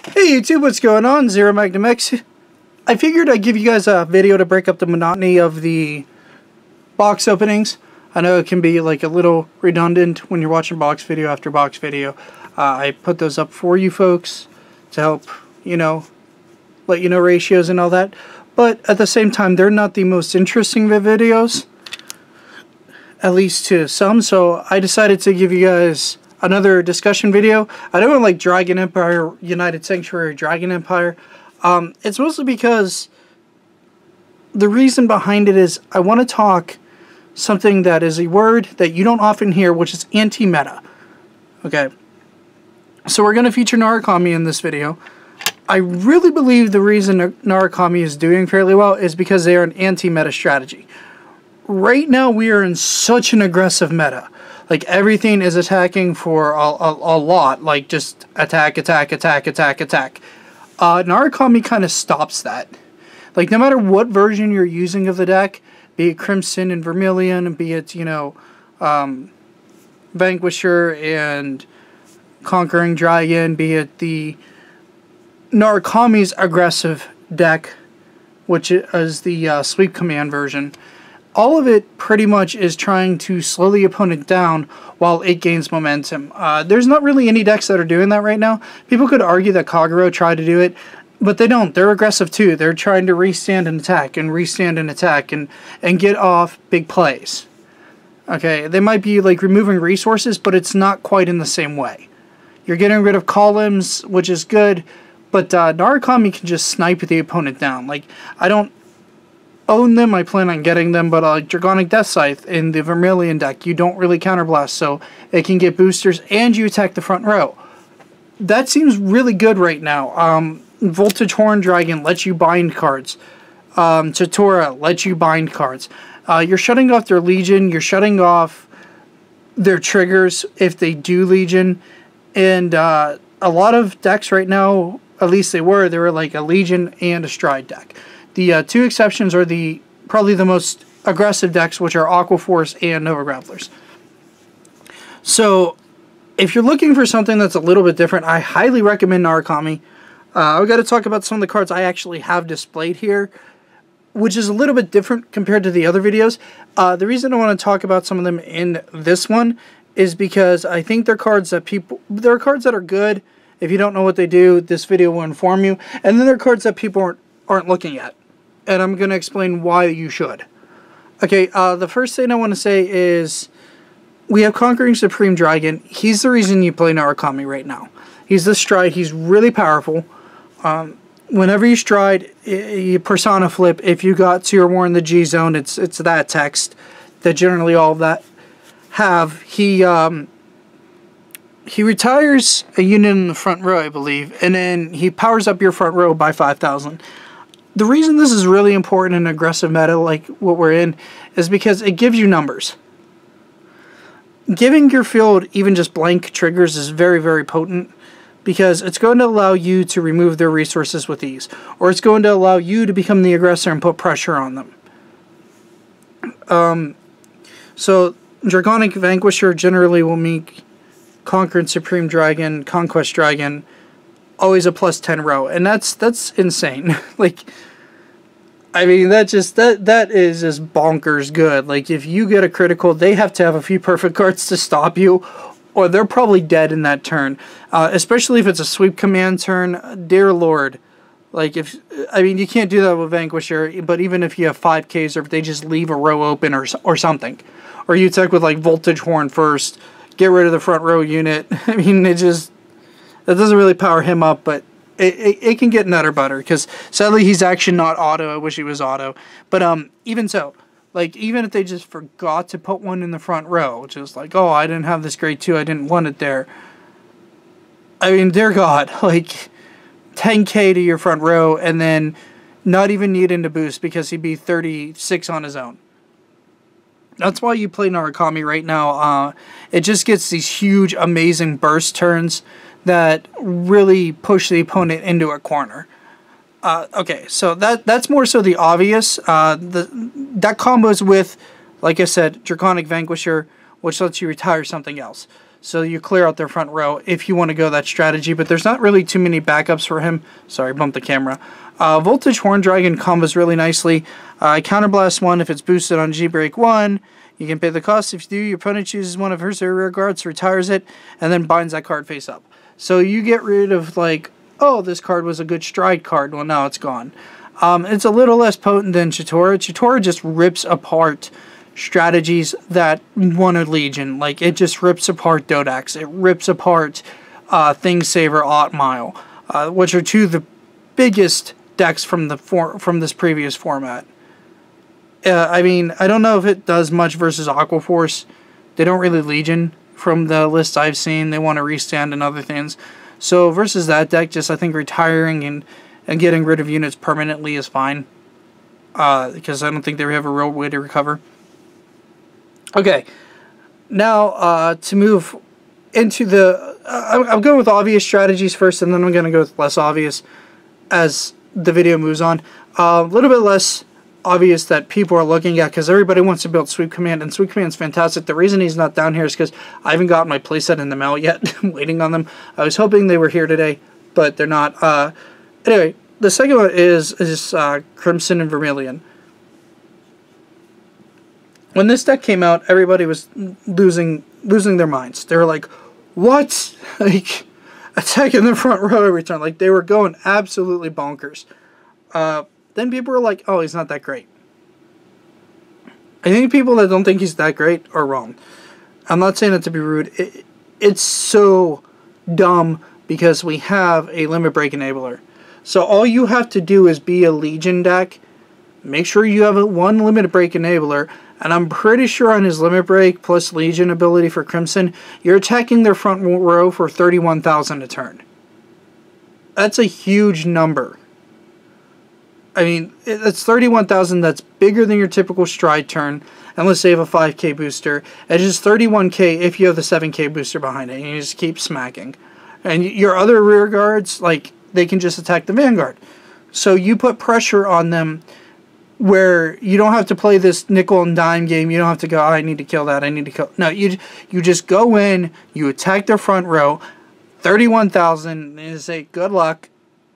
Hey YouTube, what's going on? ZeroMagnumX. I figured I'd give you guys a video to break up the monotony of the box openings. I know it can be like a little redundant when you're watching box video after box video. I put those up for you folks to help, let you know ratios and all that. But at the same time, they're not the most interesting videos, at least to some. So I decided to give you guys another discussion video. I don't like Dragon Empire, United Sanctuary, Dragon Empire. It's mostly because the reason behind it is I want to talk something that is a word that you don't often hear, which is anti-meta. Okay, so we're going to feature Narukami in this video. I really believe the reason Narukami is doing fairly well is because they are an anti-meta strategy. Right now we are in such an aggressive meta. Like, everything is attacking for a lot. Like, just attack, attack, attack, attack, attack. Narukami kind of stops that. Like, no matter what version you're using of the deck, be it Crimson and Vermilion, be it, Vanquisher and Conquering Dragon, be it the Narukami's aggressive deck, which is the Sweep Command version. All of it pretty much is trying to slow the opponent down while it gains momentum. There's not really any decks that are doing that right now. People could argue that Kagero tried to do it, but they don't. They're aggressive too. They're trying to restand and attack and restand and attack and get off big plays. Okay, they might be like removing resources, but it's not quite in the same way. You're getting rid of columns, which is good, but Narukami can just snipe the opponent down. Like, I don't own them, I plan on getting them, but like Dragonic Death Scythe in the Vermilion deck, you don't really counterblast, so it can get boosters and you attack the front row. That seems really good right now. Voltage Horn Dragon lets you bind cards. Tatora lets you bind cards. You're shutting off their Legion, you're shutting off their triggers if they do Legion, and a lot of decks right now, at least they were like a Legion and a Stride deck. The two exceptions are probably the most aggressive decks, which are Aqua Force and Nova Grapplers. So, if you're looking for something that's a little bit different, I highly recommend Narukami. I've got to talk about some of the cards I actually have displayed here, which is a little bit different compared to the other videos. The reason I want to talk about some of them in this one is because I think they're cards that there are cards that are good. If you don't know what they do, this video will inform you. And then there are cards that people aren't looking at. And I'm going to explain why you should. Okay, the first thing I want to say is we have Conquering Supreme Dragon. He's the reason you play Narukami right now. He's the Stride. He's really powerful. Whenever you Stride, you Persona Flip. If you got Seer War in the G Zone, it's that text that generally all of that have. He retires a unit in the front row, I believe, and then he powers up your front row by 5,000. The reason this is really important in aggressive meta like what we're in is because it gives you numbers. Giving your field even just blank triggers is very, very potent because it's going to allow you to remove their resources with ease, or it's going to allow you to become the aggressor and put pressure on them. So Dragonic Vanquisher generally will make Conquering Supreme Dragon, Conquest Dragon always a +10 row, and that's insane. Like, I mean, that is just bonkers good. Like, if you get a critical, they have to have a few perfect cards to stop you, or they're probably dead in that turn. Especially if it's a Sweep Command turn, dear lord. Like, you can't do that with Vanquisher, but even if you have 5Ks, or if they just leave a row open or something, or you attack with like Voltage Horn first, get rid of the front row unit. I mean, that doesn't really power him up, but it can get nutter butter, because sadly he's actually not auto. I wish he was auto. But even so, like, even if they just forgot to put one in the front row, just like, oh, I didn't have this grade 2, I didn't want it there. I mean, dear God, like, 10k to your front row, and then not even needing to boost because he'd be 36 on his own. That's why you play Narukami right now. It just gets these huge, amazing burst turns that really push the opponent into a corner. Okay, so that's more so the obvious. That combos with, like I said, Draconic Vanquisher, which lets you retire something else. So you clear out their front row if you want to go that strategy, but there's not really too many backups for him. Sorry, bumped the camera. Voltage Horn Dragon combos really nicely. Counterblast 1 if it's boosted on G-Break 1. You can pay the cost. If you do, your opponent chooses one of her rear guards, retires it, and then binds that card face up. So you get rid of, like, oh, this card was a good stride card. Well, now it's gone. It's a little less potent than Chitara. Chitara just rips apart strategies that won a Legion. Like, it just rips apart Dodax. It rips apart Thingsaver, Otmile, which are two of the biggest decks from this previous format. I mean, I don't know if it does much versus Aquaforce. They don't really Legion from the list I've seen. They want to restand and other things. So versus that deck, just I think retiring and getting rid of units permanently is fine. Because I don't think they have a real way to recover. Okay, now to move into the... I'm going with obvious strategies first, and then I'm going to go with less obvious as the video moves on. A little bit less obvious that people are looking at, because everybody wants to build Sweep Command, and Sweep Command's fantastic. The reason he's not down here is because I haven't gotten my playset in the mail yet. I'm waiting on them. I was hoping they were here today, but they're not. Anyway, the second one is Crimson and Vermilion. When this deck came out, everybody was losing their minds. They were like, what? Like, attack in the front row every turn. Like, they were going absolutely bonkers. Then people were like, oh, he's not that great. I think people that don't think he's that great are wrong. I'm not saying it to be rude. It's so dumb because we have a limit break enabler. So all you have to do is be a Legion deck. Make sure you have one limit break enabler. And I'm pretty sure on his limit break plus Legion ability for Crimson, you're attacking their front row for 31,000 a turn. That's a huge number. I mean, it's 31,000. That's bigger than your typical stride turn, unless they have a 5k booster. It's just 31k if you have the 7k booster behind it, and you just keep smacking. And your other rear guards, like, they can just attack the Vanguard. So you put pressure on them where you don't have to play this nickel and dime game. You don't have to go, oh, I need to kill that, I need to kill... No, you just go in, you attack their front row, 31,000, and you say, good luck.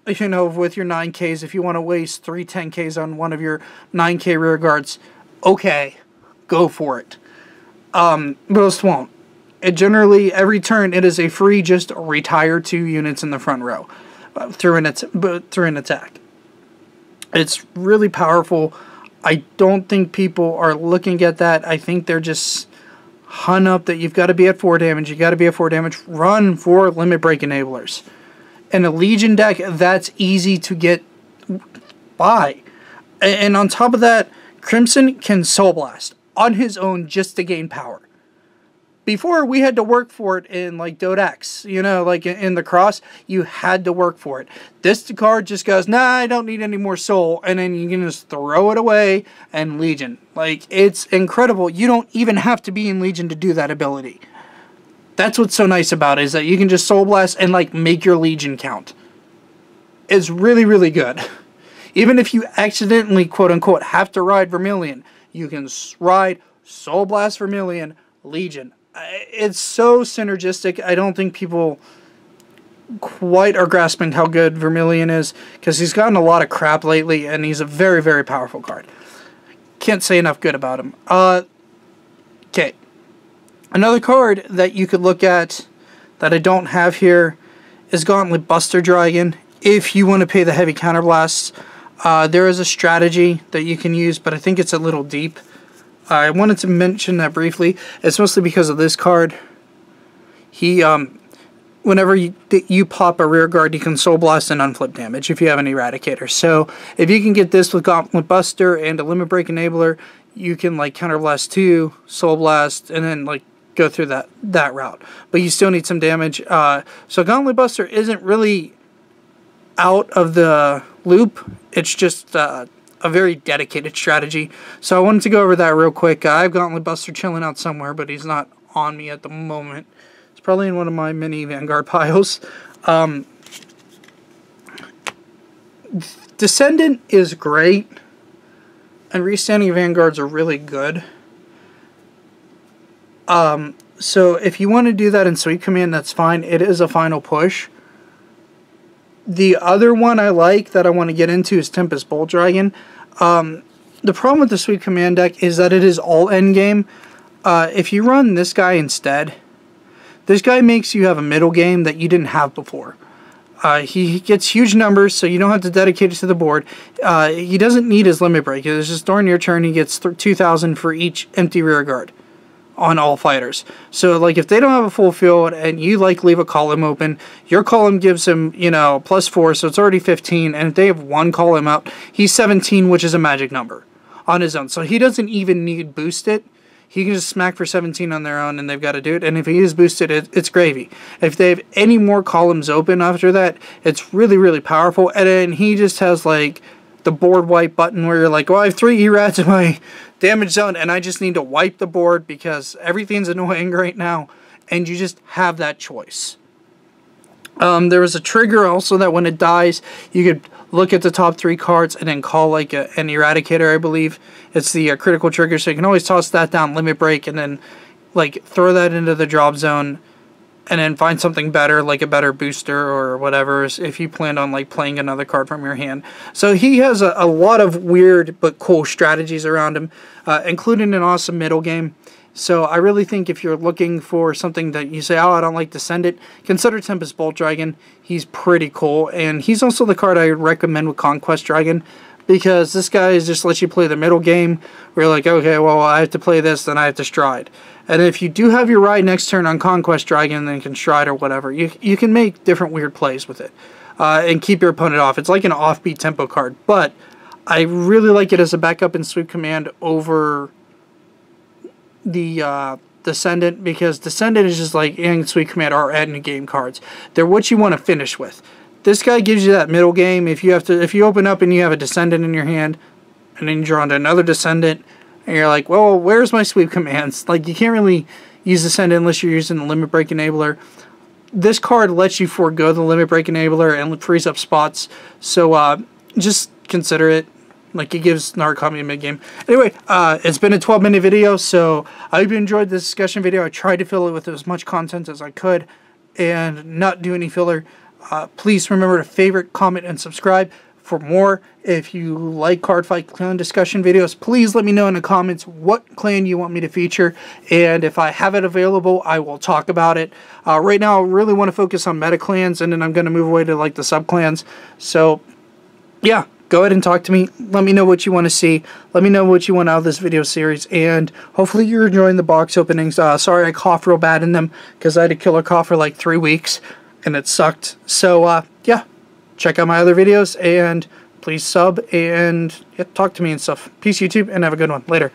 You know, with your 9Ks, if you want to waste 3 10Ks on one of your 9K rear guards, okay, go for it. Most won't. It generally, every turn, it is a free just retire 2 units in the front row through an attack. It's really powerful. I don't think people are looking at that. I think they're just hung up that you've got to be at 4 damage. You got to be at 4 damage. Run for limit break enablers. In a Legion deck, that's easy to get by. And on top of that, Crimson can Soul Blast on his own just to gain power. Before, we had to work for it in, like, Dodax. You know, like in the Cross, you had to work for it. This card just goes, nah, I don't need any more Soul. And then you can just throw it away and Legion. Like, it's incredible. You don't even have to be in Legion to do that ability. That's what's so nice about it, is that you can just Soul Blast and, like, make your Legion count. It's really, really good. Even if you accidentally, quote-unquote, have to ride Vermilion, you can ride Soul Blast Vermilion, Legion. It's so synergistic. I don't think people quite are grasping how good Vermilion is, because he's gotten a lot of crap lately, and he's a very, very powerful card. Can't say enough good about him. Okay. Another card that you could look at that I don't have here is Gauntlet Buster Dragon. If you want to pay the heavy counterblasts, there is a strategy that you can use, but I think it's a little deep. I wanted to mention that briefly. It's mostly because of this card. He, whenever you pop a rear guard, you can Soul Blast and unflip damage if you have an Eradicator. So if you can get this with Gauntlet Buster and a Limit Break Enabler, you can, like, Counterblast 2, Soul Blast, and then, like, go through that route. But you still need some damage. So Gauntlet Buster isn't really out of the loop. It's just a very dedicated strategy. So I wanted to go over that real quick. I have Gauntlet Buster chilling out somewhere, but he's not on me at the moment. It's probably in one of my mini Vanguard piles. Descendant is great, and restanding Vanguards are really good. So if you want to do that in Sweep Command, that's fine. It is a final push. The other one I like that I want to get into is Tempest Bolt Dragon. The problem with the Sweep Command deck is that it is all endgame. If you run this guy instead, this guy makes you have a middle game that you didn't have before. He gets huge numbers, so you don't have to dedicate it to the board. He doesn't need his limit break. It's just during your turn, he gets 2,000 for each empty rear guard on all fighters. So, like, if they don't have a full field and you, like, leave a column open, your column gives him, you know, +4, so it's already 15. And if they have one column out, he's 17, which is a magic number on his own. So he doesn't even need boosted. He can just smack for 17 on their own, and they've got to do it. And if he is boosted, it's gravy. If they have any more columns open after that, it's really, really powerful. And then he just has, like, the board wipe button where you're like, well, I have 3 E-Rats in my damage zone, and I just need to wipe the board because everything's annoying right now. And you just have that choice. There was a trigger also that when it dies, you could look at the top 3 cards and then call like an Eradicator, I believe. It's the critical trigger, so you can always toss that down, limit break, and then like throw that into the drop zone and then find something better, like a better booster or whatever, if you plan on like playing another card from your hand. So he has a lot of weird but cool strategies around him, including an awesome middle game. So I really think if you're looking for something that you say, oh, I don't like to send it, consider Tempest Bolt Dragon. He's pretty cool, and he's also the card I would recommend with Conquest Dragon, because this guy just lets you play the middle game where you're like, okay, well, I have to play this, then I have to stride. And if you do have your ride next turn on Conquest Dragon, then you can stride or whatever, you can make different weird plays with it and keep your opponent off. It's like an offbeat tempo card, but I really like it as a backup in Sweep Command over the Descendant, because Descendant is just like, and Sweep Command are end game cards. They're what you want to finish with. This guy gives you that middle game. If you open up and you have a Descendant in your hand, and then you draw into another Descendant, and you're like, well, where's my Sweep Commands? Like, you can't really use Descendant unless you're using the Limit Break Enabler. This card lets you forego the Limit Break Enabler and frees up spots. So just consider it. Like, it gives Narukami a mid-game. Anyway, it's been a 12-minute video, so I hope you enjoyed this discussion video. I tried to fill it with as much content as I could and not do any filler. Please remember to favorite, comment, and subscribe for more. If you like Cardfight clan discussion videos, please let me know in the comments what clan you want me to feature, and if I have it available, I will talk about it. Right now, I really want to focus on meta clans, and then I'm going to move away to like the sub clans. So, yeah. Go ahead and talk to me. Let me know what you want to see. Let me know what you want out of this video series. And hopefully you're enjoying the box openings. Sorry I coughed real bad in them because I had a killer cough for like 3 weeks. And it sucked. So, yeah. Check out my other videos. And please sub and talk to me and stuff. Peace, YouTube. And have a good one. Later.